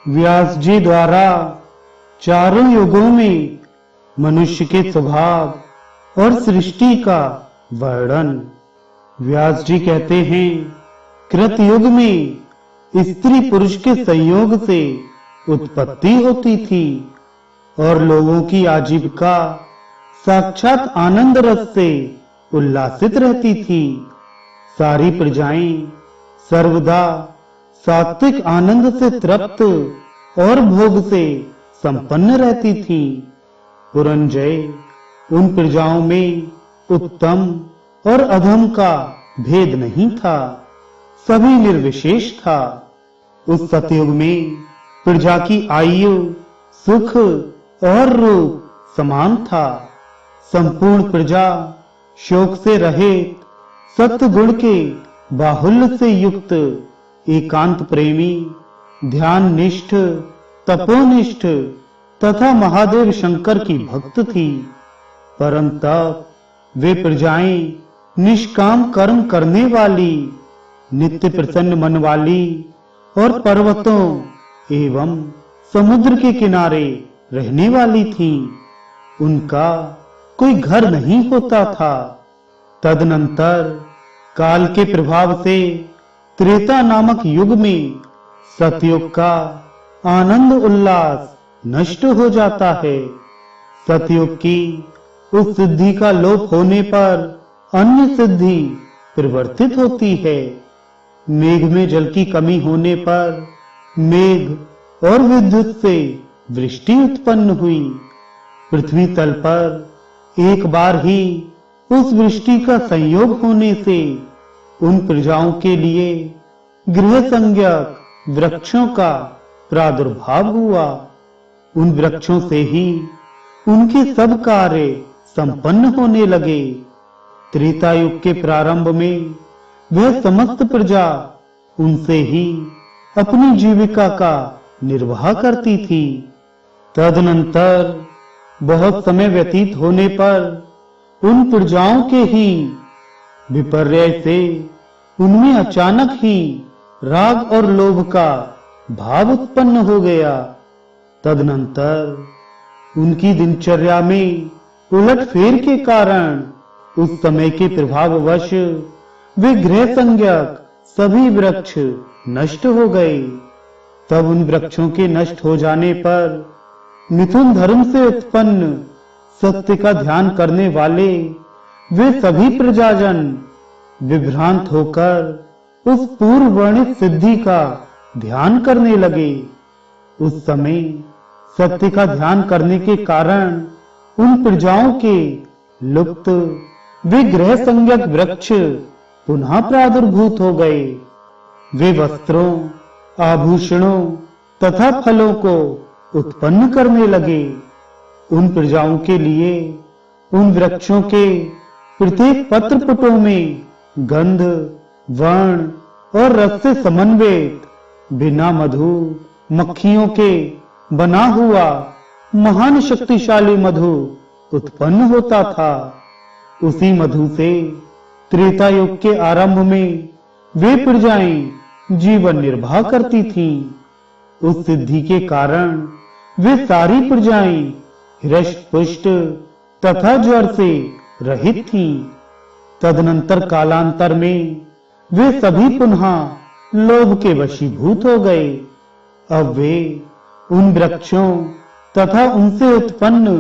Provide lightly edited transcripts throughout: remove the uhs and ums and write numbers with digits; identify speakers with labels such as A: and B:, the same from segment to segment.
A: व्यास जी द्वारा चारों युगों में मनुष्य के स्वभाव और सृष्टि का वर्णन। व्यास जी कहते हैं, कृत युग में स्त्री पुरुष के संयोग से उत्पत्ति होती थी और लोगों की आजीविका साक्षात आनंद रस से उल्लासित रहती थी। सारी प्रजाएं सर्वदा सात्विक आनंद से तृप्त और भोग से संपन्न रहती थी। पुरंजय, उन प्रजाओं में उत्तम और अधम का भेद नहीं था, सभी निर्विशेष था। उस सतयुग में प्रजा की आयु, सुख और रूप समान था। संपूर्ण प्रजा शोक से रहित, सत्य गुण के बाहुल्य से युक्त, एकांत प्रेमी, ध्यान निष्ठ, तपोनिष्ठ तथा महादेव शंकर की भक्त थी। परंतु वे प्रजाएं निष्काम कर्म करने वाली, नित्य प्रसन्न मन वाली और पर्वतों एवं समुद्र के किनारे रहने वाली थी। उनका कोई घर नहीं होता था। तदनंतर काल के प्रभाव से त्रेता नामक युग में सतयुग का आनंद उल्लास नष्ट हो जाता है। सतयुग की उस सिद्धि का लोप होने पर अन्य सिद्धि परिवर्तित होती है। मेघ में जल की कमी होने पर मेघ और विद्युत से वृष्टि उत्पन्न हुई। पृथ्वी तल पर एक बार ही उस वृष्टि का संयोग होने से उन प्रजाओं के लिए गृह संज्ञक वृक्षों का प्रादुर्भाव हुआ। उन वृक्षों से ही उनके सब कार्य संपन्न होने लगे। त्रेता युग के प्रारंभ में वह समस्त प्रजा उनसे ही अपनी जीविका का निर्वाह करती थी। तदनंतर बहुत समय व्यतीत होने पर उन प्रजाओं के ही विपर्य से उनमें अचानक ही राग और लोभ का भाव उत्पन्न हो गया। तदनंतर उनकी दिनचर्या में उलटफेर के कारण उस समय के प्रभाववश वे गृह संज्ञक सभी वृक्ष नष्ट हो गए। तब उन वृक्षों के नष्ट हो जाने पर मिथुन धर्म से उत्पन्न सत्य का ध्यान करने वाले वे सभी प्रजाजन विभ्रांत होकर उस पूर्व वर्णित सिद्धि का ध्यान करने लगे। उस समय सत्य का ध्यान करने के कारण उन प्रजाओं के लुप्त वे गृह संज्ञक वृक्ष पुनः प्रादुर्भूत हो गए। वे वस्त्रों, आभूषणों तथा फलों को उत्पन्न करने लगे। उन प्रजाओं के लिए उन वृक्षों के प्रत्येक पत्र पुटों में गंध, वर्ण और रस से समन्वित बिना मधु मक्खियों के बना हुआ महान शक्तिशाली मधु उत्पन्न होता था। उसी मधु से त्रेता युग के आरंभ में वे प्रजाएं जीवन निर्वाह करती थीं। उस सिद्धि के कारण वे सारी प्रजाएं हृष्ट पुष्ट तथा ज्वर से रहित थीं। तदनंतर कालांतर में वे सभी पुनः लोभ के वशीभूत हो गए। अब वे उन वृक्षों तथा उनसे उत्पन्न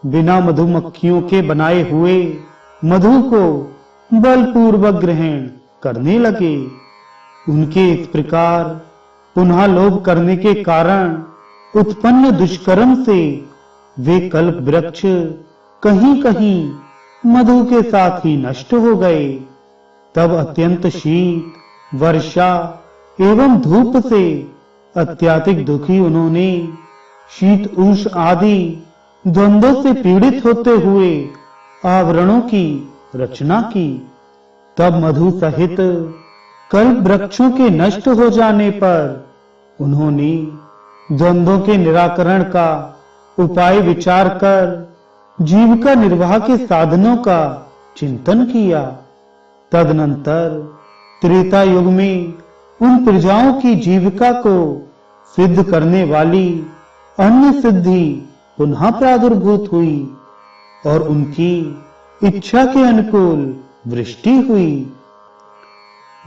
A: बिना मधुमक्खियों के बनाए हुए मधु को बलपूर्वक ग्रहण करने लगे। उनके इस प्रकार पुनः लोभ करने के कारण उत्पन्न दुष्कर्म से वे कल्प वृक्ष कहीं कहीं मधु के साथ ही नष्ट हो गए। तब अत्यंत शीत, वर्षा एवं धूप से अत्यधिक दुखी उन्होंने शीत उष्ण आदि द्वंद्वों से पीड़ित होते हुए आवरणों की रचना की। तब मधु सहित कल्प वृक्षों के नष्ट हो जाने पर उन्होंने द्वंद्वों के निराकरण का उपाय विचार कर जीविका निर्वाह के साधनों का चिंतन किया। तदनंतर त्रेता युग में उन प्रजाओं की जीविका को सिद्ध करने वाली अन्य सिद्धि पुनः प्रादुर्भूत हुई और उनकी इच्छा के अनुकूल वृष्टि हुई।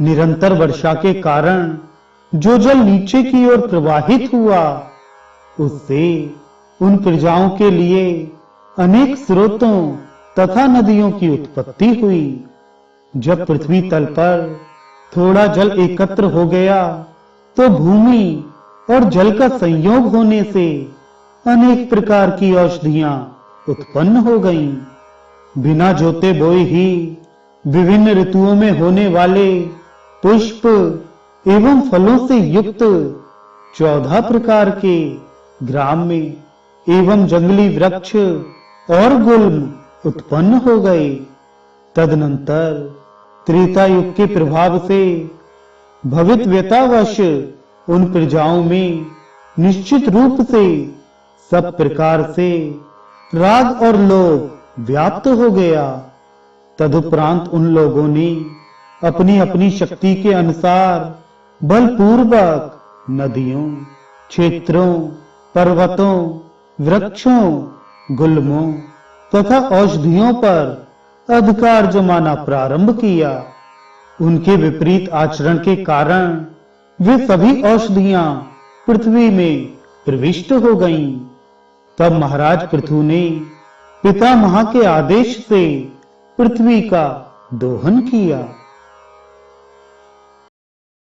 A: निरंतर वर्षा के कारण जो जल नीचे की ओर प्रवाहित हुआ, उससे उन प्रजाओं के लिए अनेक स्रोतों तथा नदियों की उत्पत्ति हुई। जब पृथ्वी तल पर थोड़ा जल एकत्र हो गया, तो भूमि और जल का संयोग होने से अनेक प्रकार की औषधियां उत्पन्न हो गईं। बिना जोते बोए ही विभिन्न ऋतुओं में होने वाले पुष्प एवं फलों से युक्त 14 प्रकार के ग्राम्य एवं जंगली वृक्ष और गुल्म उत्पन्न हो गए। तदनंतर त्रेता युग के प्रभाव से भवितव्यतावश उन प्रजाओं में निश्चित रूप से सब प्रकार से राग और लोभ व्याप्त हो गया। तदुपरांत उन लोगों ने अपनी अपनी शक्ति के अनुसार बलपूर्वक नदियों, क्षेत्रों, पर्वतों, वृक्षों, गुल्मों तथा औषधियों पर अधिकार जमाना प्रारंभ किया। उनके विपरीत आचरण के कारण वे सभी औषधियां पृथ्वी में प्रविष्ट हो गईं। तब महाराज पृथु ने पितामह के आदेश से पृथ्वी का दोहन किया।